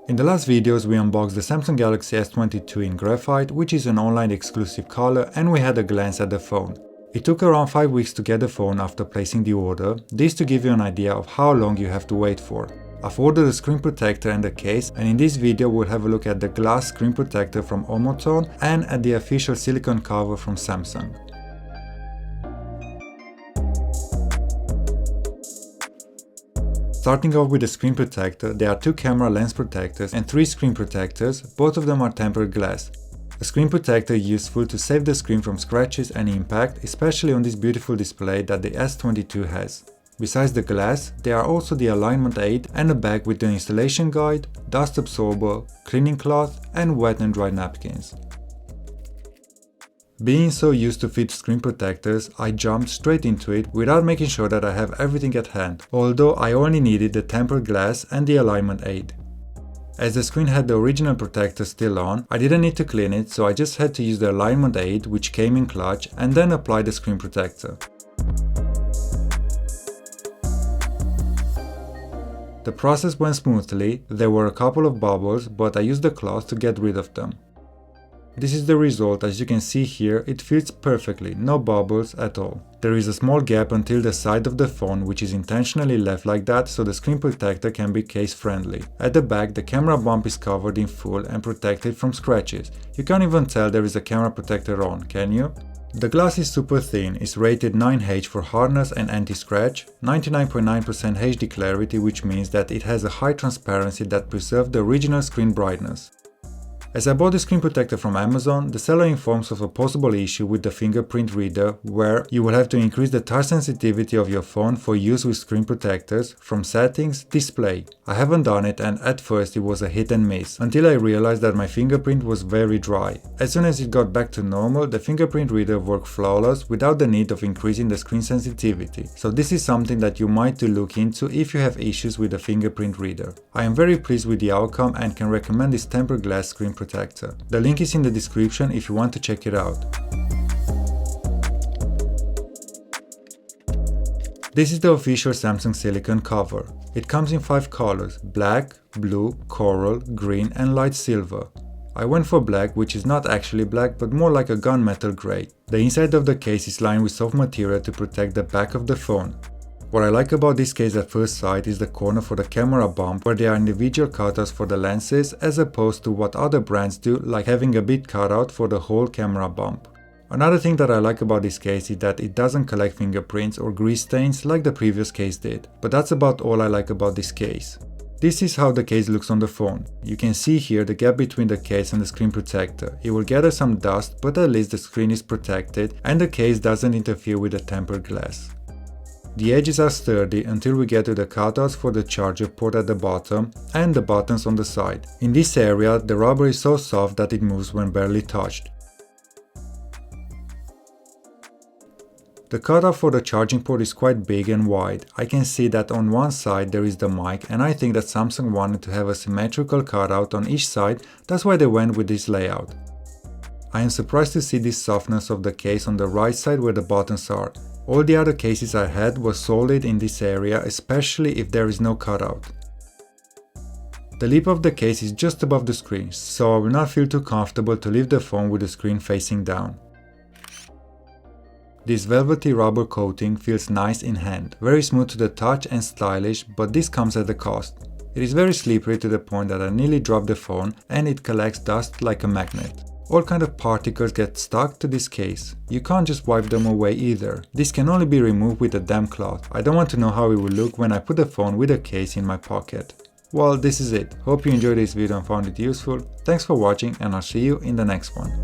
In the last videos we unboxed the Samsung Galaxy S22 in graphite, which is an online exclusive color, and we had a glance at the phone. It took around 5 weeks to get the phone after placing the order, this to give you an idea of how long you have to wait for. I've ordered a screen protector and a case, and in this video we'll have a look at the glass screen protector from Omotone and at the official silicone cover from Samsung. Starting off with the screen protector, there are 2 camera lens protectors and 3 screen protectors, both of them are tempered glass. A screen protector is useful to save the screen from scratches and impact, especially on this beautiful display that the S22 has. Besides the glass, there are also the alignment aid and a bag with the installation guide, dust absorber, cleaning cloth and wet and dry napkins. Being so used to fit screen protectors, I jumped straight into it without making sure that I have everything at hand, although I only needed the tempered glass and the alignment aid. As the screen had the original protector still on, I didn't need to clean it, so I just had to use the alignment aid which came in clutch and then apply the screen protector. The process went smoothly, there were a couple of bubbles, but I used the cloth to get rid of them. This is the result. As you can see here, it fits perfectly, no bubbles at all. There is a small gap until the side of the phone which is intentionally left like that so the screen protector can be case friendly. At the back the camera bump is covered in full and protected from scratches. You can't even tell there is a camera protector on, can you? The glass is super thin, it's rated 9H for hardness and anti-scratch, 99.9% HD clarity, which means that it has a high transparency that preserves the original screen brightness. As I bought the screen protector from Amazon, the seller informs of a possible issue with the fingerprint reader where you will have to increase the touch sensitivity of your phone for use with screen protectors from settings, display. I haven't done it and at first it was a hit and miss, until I realized that my fingerprint was very dry. As soon as it got back to normal, the fingerprint reader worked flawless without the need of increasing the screen sensitivity. So this is something that you might look into if you have issues with the fingerprint reader. I am very pleased with the outcome and can recommend this tempered glass screen protector. The link is in the description if you want to check it out. This is the official Samsung silicone cover. It comes in 5 colors: black, blue, coral, green and light silver. I went for black, which is not actually black but more like a gunmetal gray. The inside of the case is lined with soft material to protect the back of the phone. What I like about this case at first sight is the corner for the camera bump where there are individual cutouts for the lenses as opposed to what other brands do, like having a bit cutout for the whole camera bump. Another thing that I like about this case is that it doesn't collect fingerprints or grease stains like the previous case did, but that's about all I like about this case. This is how the case looks on the phone. You can see here the gap between the case and the screen protector. It will gather some dust, but at least the screen is protected and the case doesn't interfere with the tempered glass. The edges are sturdy until we get to the cutouts for the charger port at the bottom and the buttons on the side. In this area, the rubber is so soft that it moves when barely touched. The cutout for the charging port is quite big and wide. I can see that on one side there is the mic, and I think that Samsung wanted to have a symmetrical cutout on each side, that's why they went with this layout. I am surprised to see this softness of the case on the right side where the buttons are. All the other cases I had were solid in this area, especially if there is no cutout. The lip of the case is just above the screen, so I will not feel too comfortable to leave the phone with the screen facing down. This velvety rubber coating feels nice in hand, very smooth to the touch and stylish, but this comes at a cost. It is very slippery to the point that I nearly dropped the phone and it collects dust like a magnet. All kind of particles get stuck to this case. You can't just wipe them away either. This can only be removed with a damp cloth. I don't want to know how it will look when I put the phone with a case in my pocket. Well, this is it. Hope you enjoyed this video and found it useful. Thanks for watching and I'll see you in the next one.